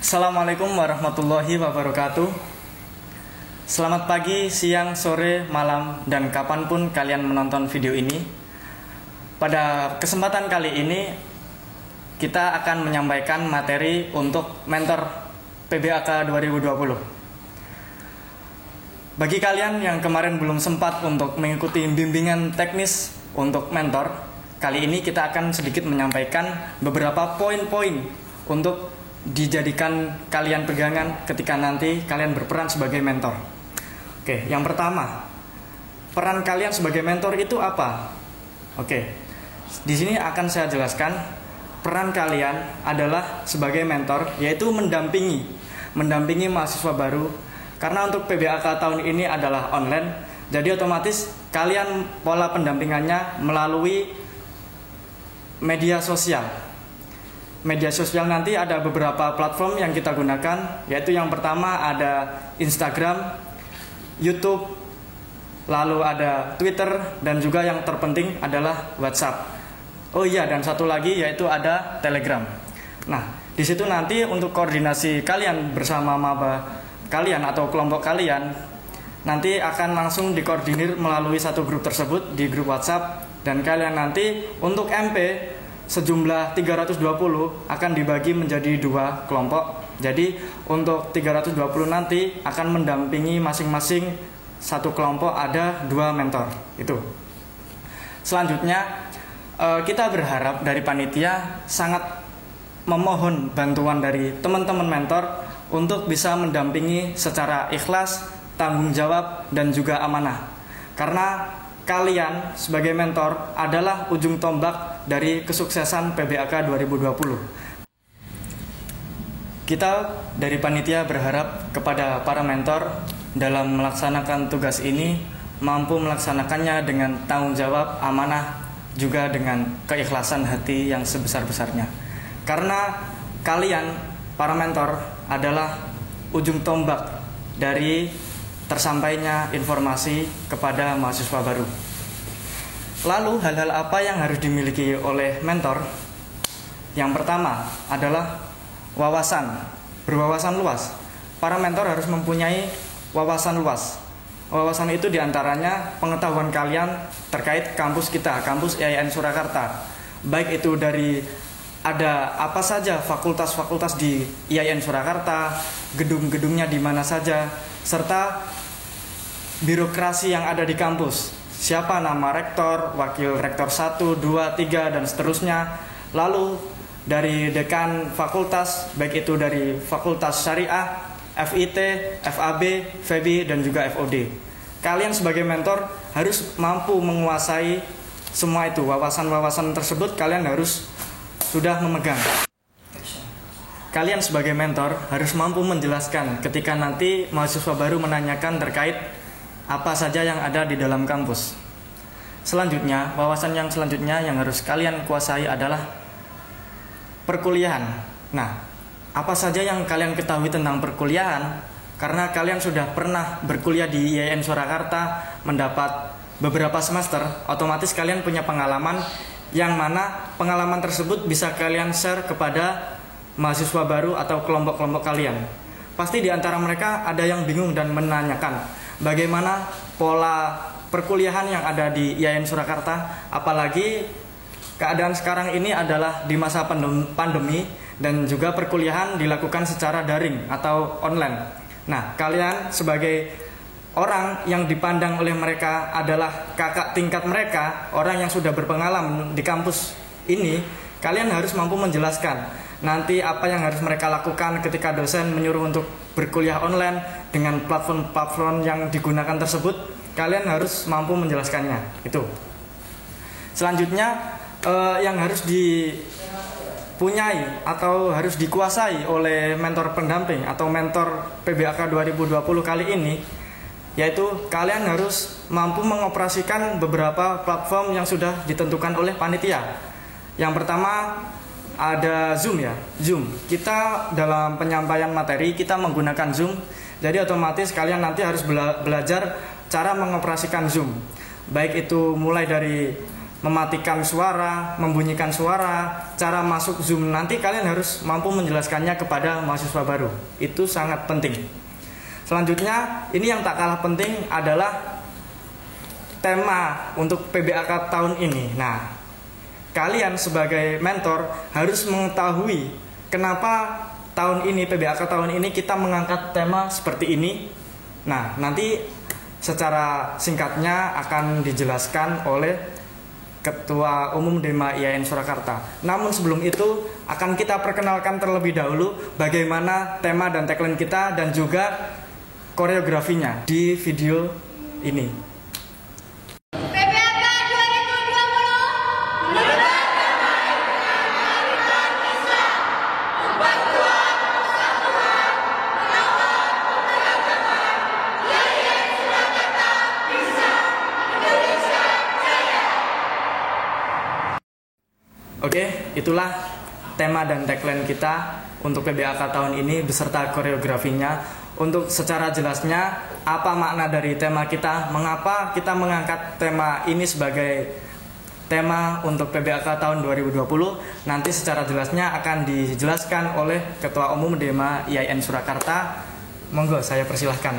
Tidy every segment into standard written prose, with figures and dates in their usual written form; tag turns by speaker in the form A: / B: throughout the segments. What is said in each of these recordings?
A: Assalamualaikum warahmatullahi wabarakatuh. Selamat pagi, siang, sore, malam, dan kapanpun kalian menonton video ini. Pada kesempatan kali ini, kita akan menyampaikan materi untuk mentor PBAK 2020. Bagi kalian yang kemarin belum sempat untuk mengikuti bimbingan teknis untuk mentor, kali ini kita akan sedikit menyampaikan beberapa poin-poin untuk dijadikan kalian pegangan ketika nanti kalian berperan sebagai mentor. Oke, yang pertama, peran kalian sebagai mentor itu apa? Oke, di sini akan saya jelaskan. Peran kalian adalah sebagai mentor, yaitu mendampingi mahasiswa baru. Karena untuk PBAK tahun ini adalah online, jadi otomatis kalian pola pendampingannya melalui media sosial. Media sosial nanti ada beberapa platform yang kita gunakan, yaitu yang pertama ada Instagram, YouTube, lalu ada Twitter, dan juga yang terpenting adalah WhatsApp. Oh iya, dan satu lagi yaitu ada Telegram. Nah, di situ nanti untuk koordinasi kalian bersama maba kalian atau kelompok kalian nanti akan langsung dikoordinir melalui satu grup tersebut di grup WhatsApp, dan kalian nanti untuk MP sejumlah 320 akan dibagi menjadi 2 kelompok. Jadi untuk 320 nanti akan mendampingi masing-masing satu kelompok ada 2 mentor. Itu. Selanjutnya kita berharap dari panitia sangat memohon bantuan dari teman-teman mentor untuk bisa mendampingi secara ikhlas, tanggung jawab, dan juga amanah. Karena kalian sebagai mentor adalah ujung tombak dari kesuksesan PBAK 2020. Kita dari panitia berharap kepada para mentor dalam melaksanakan tugas ini mampu melaksanakannya dengan tanggung jawab, amanah, juga dengan keikhlasan hati yang sebesar-besarnya. Karena kalian, para mentor, adalah ujung tombak dari tersampainya informasi kepada mahasiswa baru. Lalu hal-hal apa yang harus dimiliki oleh mentor? Yang pertama adalah berwawasan luas. Para mentor harus mempunyai wawasan luas. Wawasan itu diantaranya pengetahuan kalian terkait kampus kita, kampus IAIN Surakarta. Baik itu dari ada apa saja fakultas-fakultas di IAIN Surakarta, gedung-gedungnya di mana saja, serta birokrasi yang ada di kampus. Siapa nama rektor, wakil rektor 1, 2, 3, dan seterusnya. Lalu dari dekan fakultas, baik itu dari fakultas syariah, FIT, FAB, FEBI, dan juga FOD. Kalian sebagai mentor harus mampu menguasai semua itu. Wawasan-wawasan tersebut kalian harus sudah memegang. Kalian sebagai mentor harus mampu menjelaskan ketika nanti mahasiswa baru menanyakan terkait apa saja yang ada di dalam kampus. Selanjutnya, wawasan yang selanjutnya yang harus kalian kuasai adalah perkuliahan. Nah, apa saja yang kalian ketahui tentang perkuliahan? Karena kalian sudah pernah berkuliah di IAIN Surakarta, mendapat beberapa semester, otomatis kalian punya pengalaman yang mana pengalaman tersebut bisa kalian share kepada mahasiswa baru atau kelompok-kelompok kalian. Pasti di antara mereka ada yang bingung dan menanyakan bagaimana pola perkuliahan yang ada di IAIN Surakarta, apalagi keadaan sekarang ini adalah di masa pandemi dan juga perkuliahan dilakukan secara daring atau online. Nah, kalian sebagai orang yang dipandang oleh mereka adalah kakak tingkat mereka, orang yang sudah berpengalaman di kampus ini, kalian harus mampu menjelaskan nanti apa yang harus mereka lakukan ketika dosen menyuruh untuk berkuliah online dengan platform-platform yang digunakan tersebut. Kalian harus mampu menjelaskannya. Itu. Selanjutnya yang harus dipunyai atau harus dikuasai oleh mentor pendamping atau mentor PBAK 2020 kali ini, yaitu kalian harus mampu mengoperasikan beberapa platform yang sudah ditentukan oleh panitia. Yang pertama ada Zoom ya, Zoom. Kita dalam penyampaian materi kita menggunakan Zoom, jadi otomatis kalian nanti harus belajar cara mengoperasikan Zoom. Baik itu mulai dari mematikan suara, membunyikan suara, cara masuk Zoom. Nanti kalian harus mampu menjelaskannya kepada mahasiswa baru. Itu sangat penting. Selanjutnya, ini yang tak kalah penting adalah tema untuk PBAK tahun ini. Nah, kalian sebagai mentor harus mengetahui kenapa tahun ini, PBAK tahun ini kita mengangkat tema seperti ini. Nah, nanti secara singkatnya akan dijelaskan oleh Ketua Umum Dema IAIN Surakarta. Namun sebelum itu akan kita perkenalkan terlebih dahulu bagaimana tema dan tagline kita dan juga koreografinya di video ini.
B: PBAK 2020
A: Oke, itulah tema dan tagline kita untuk PBAK tahun ini beserta koreografinya. Untuk secara jelasnya, apa makna dari tema kita, mengapa kita mengangkat tema ini sebagai tema untuk PBAK tahun 2020, nanti secara jelasnya akan dijelaskan oleh Ketua Umum Dema IAIN Surakarta. Monggo, saya persilahkan.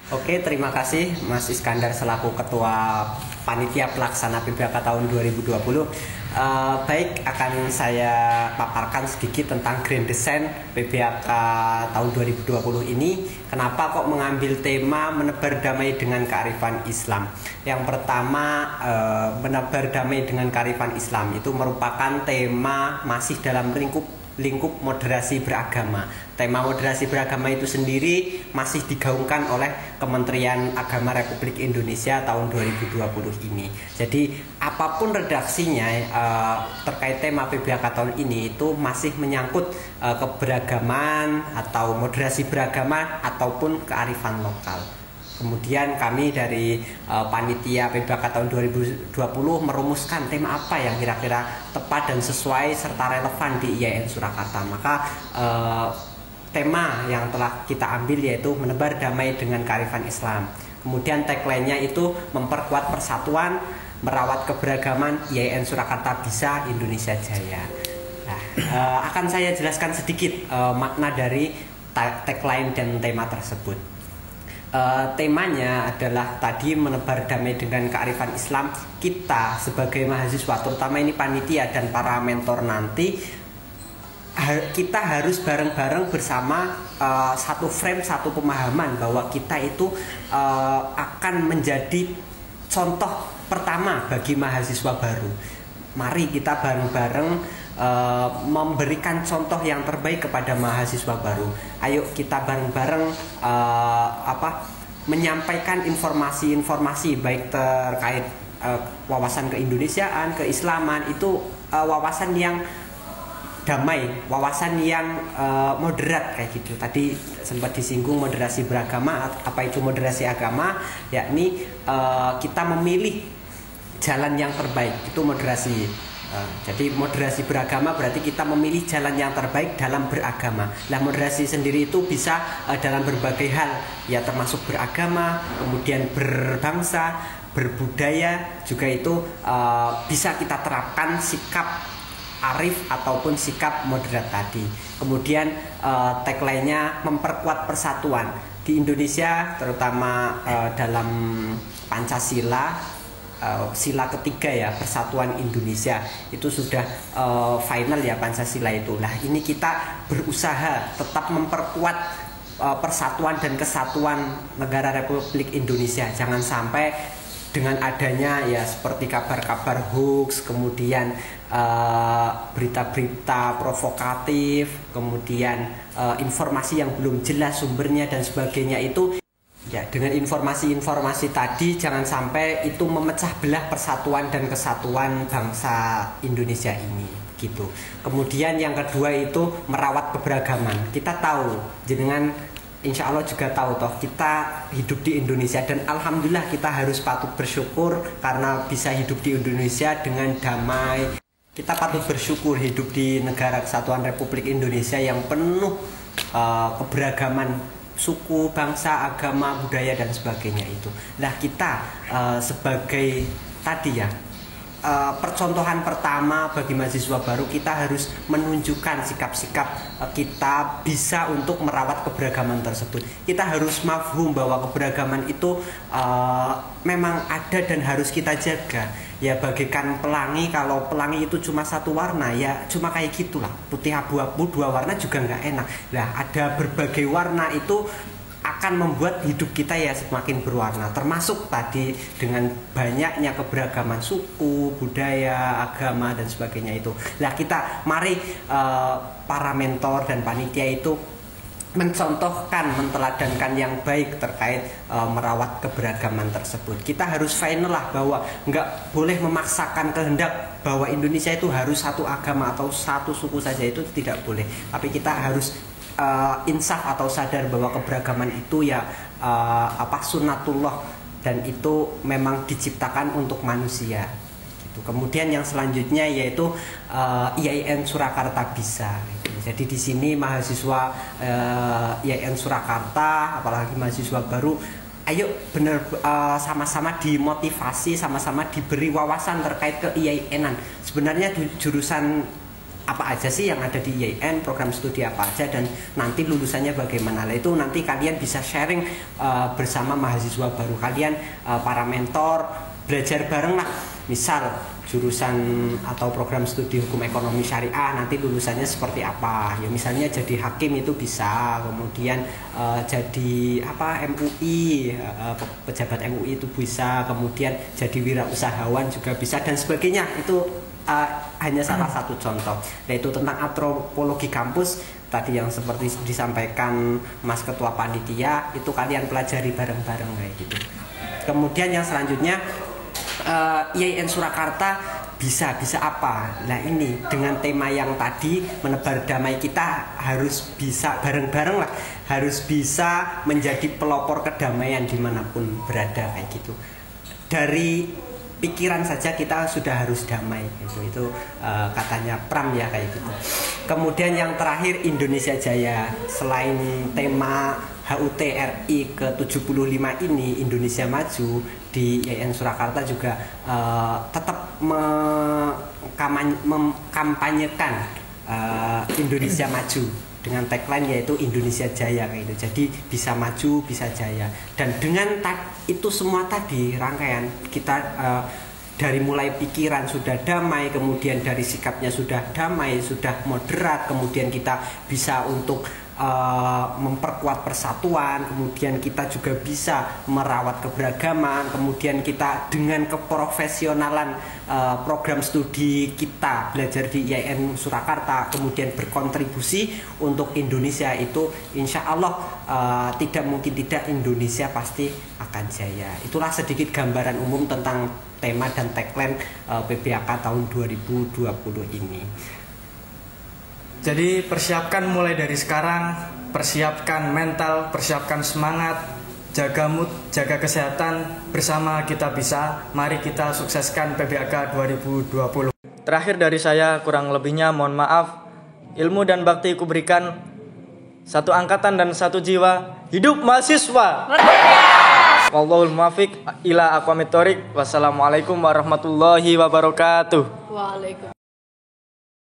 C: Oke, terima kasih Mas Iskandar selaku Ketua Panitia Pelaksana PBAK tahun 2020. Baik, akan saya paparkan sedikit tentang Grand Design PBAK tahun 2020 ini. Kenapa kok mengambil tema menebar damai dengan kearifan Islam? Yang pertama, menebar damai dengan kearifan Islam itu merupakan tema masih dalam lingkup moderasi beragama. Tema moderasi beragama itu sendiri masih digaungkan oleh Kementerian Agama Republik Indonesia tahun 2020 ini. Jadi apapun redaksinya terkait tema PBAK tahun ini itu masih menyangkut keberagaman atau moderasi beragama ataupun kearifan lokal. Kemudian kami dari panitia PBAK tahun 2020 merumuskan tema apa yang kira-kira tepat dan sesuai serta relevan di IAIN Surakarta. Maka tema yang telah kita ambil yaitu menebar damai dengan kearifan Islam. Kemudian tagline-nya itu memperkuat persatuan, merawat keberagaman, IAIN Surakarta bisa, Indonesia jaya. Nah, akan saya jelaskan sedikit makna dari tagline dan tema tersebut. Temanya adalah tadi menebar damai dengan kearifan Islam. Kita sebagai mahasiswa, terutama ini panitia dan para mentor nanti, kita harus bareng-bareng bersama satu frame, satu pemahaman bahwa kita itu akan menjadi contoh pertama bagi mahasiswa baru. Mari kita bareng-bareng memberikan contoh yang terbaik kepada mahasiswa baru. Ayo kita bareng-bareng menyampaikan informasi-informasi baik terkait wawasan keindonesiaan, keislaman, itu wawasan yang damai, wawasan yang moderat kayak gitu. Tadi sempat disinggung moderasi beragama. Apa itu moderasi agama? Yakni kita memilih jalan yang terbaik, itu moderasi. Jadi moderasi beragama berarti kita memilih jalan yang terbaik dalam beragama. Nah, moderasi sendiri itu bisa dalam berbagai hal, ya termasuk beragama, kemudian berbangsa, berbudaya, juga itu bisa kita terapkan sikap arif ataupun sikap moderat tadi. Kemudian tagline-nya memperkuat persatuan di Indonesia, terutama dalam Pancasila. Sila ketiga ya, persatuan Indonesia itu sudah final ya, Pancasila itu. Nah, ini kita berusaha tetap memperkuat persatuan dan kesatuan negara Republik Indonesia. Jangan sampai dengan adanya ya seperti kabar-kabar hoax, kemudian berita-berita provokatif, kemudian informasi yang belum jelas sumbernya dan sebagainya itu. Ya, dengan informasi-informasi tadi jangan sampai itu memecah belah persatuan dan kesatuan bangsa Indonesia ini gitu. Kemudian yang kedua itu merawat keberagaman. Kita tahu, jenengan insya Allah juga tahu toh, kita hidup di Indonesia dan alhamdulillah kita harus patut bersyukur karena bisa hidup di Indonesia dengan damai. Kita patut bersyukur hidup di negara kesatuan Republik Indonesia yang penuh keberagaman suku, bangsa, agama, budaya dan sebagainya itu. Nah, kita sebagai tadi ya, percontohan pertama bagi mahasiswa baru, kita harus menunjukkan sikap-sikap kita bisa untuk merawat keberagaman tersebut. Kita harus mafhum bahwa keberagaman itu memang ada dan harus kita jaga. Ya bagaikan pelangi, kalau pelangi itu cuma satu warna ya cuma kayak gitulah, putih abu-abu dua warna juga nggak enak. Nah ada berbagai warna itu akan membuat hidup kita ya semakin berwarna, termasuk tadi dengan banyaknya keberagaman suku, budaya, agama dan sebagainya itu. Nah kita mari para mentor dan panitia itu mencontohkan, menteladankan yang baik terkait merawat keberagaman tersebut. Kita harus final lah bahwa nggak boleh memaksakan kehendak bahwa Indonesia itu harus satu agama atau satu suku saja, itu tidak boleh. Tapi kita harus insaf atau sadar bahwa keberagaman itu ya sunnatullah dan itu memang diciptakan untuk manusia. Gitu. Kemudian yang selanjutnya yaitu IAIN Surakarta Bisa. Jadi di sini mahasiswa IAIN Surakarta, apalagi mahasiswa baru, ayo bener sama-sama dimotivasi, sama-sama diberi wawasan terkait ke IAIN-an. Sebenarnya jurusan apa aja sih yang ada di IAIN, program studi apa aja, dan nanti lulusannya bagaimana. Nah, itu nanti kalian bisa sharing bersama mahasiswa baru kalian, para mentor, belajar bareng lah. Misal jurusan atau program studi hukum ekonomi syariah nanti lulusannya seperti apa ya, misalnya jadi hakim itu bisa, kemudian jadi MUI, pejabat MUI itu bisa, kemudian jadi wirausahawan juga bisa dan sebagainya. Itu hanya salah satu contoh, yaitu tentang antropologi kampus tadi yang seperti disampaikan Mas Ketua Panitia, itu kalian pelajari bareng-bareng kayak gitu. Kemudian yang selanjutnya IAIN Surakarta bisa apa? Nah ini dengan tema yang tadi menebar damai, kita harus bisa bareng-bareng lah, harus bisa menjadi pelopor kedamaian dimanapun berada kayak gitu. Dari pikiran saja kita sudah harus damai gitu. Itu katanya Pram ya kayak gitu. Kemudian yang terakhir Indonesia Jaya. Selain tema HUT RI ke-75 ini, Indonesia Maju, di IAIN Surakarta juga tetap mengkampanyekan Indonesia Maju dengan tagline yaitu Indonesia Jaya kayak gitu. Jadi bisa maju, bisa jaya. Dan dengan itu semua tadi rangkaian kita dari mulai pikiran sudah damai, kemudian dari sikapnya sudah damai, sudah moderat, kemudian kita bisa untuk memperkuat persatuan, kemudian kita juga bisa merawat keberagaman, kemudian kita dengan keprofesionalan program studi kita belajar di IAIN Surakarta, kemudian berkontribusi untuk Indonesia, itu insya Allah tidak mungkin tidak, Indonesia pasti akan jaya. Itulah sedikit gambaran umum tentang tema dan tagline PBAK tahun 2020 ini.
A: Jadi persiapkan mulai dari sekarang, persiapkan mental, persiapkan semangat, jaga mood, jaga kesehatan, bersama kita bisa. Mari kita sukseskan PBAK 2020. Terakhir dari saya, kurang lebihnya mohon maaf. Ilmu dan bakti kuberikan, satu angkatan dan satu jiwa. Hidup mahasiswa. Wallahul muwaffiq ila aqwamit thoriq. Wassalamualaikum warahmatullahi wabarakatuh.
B: Waalaikumsalam.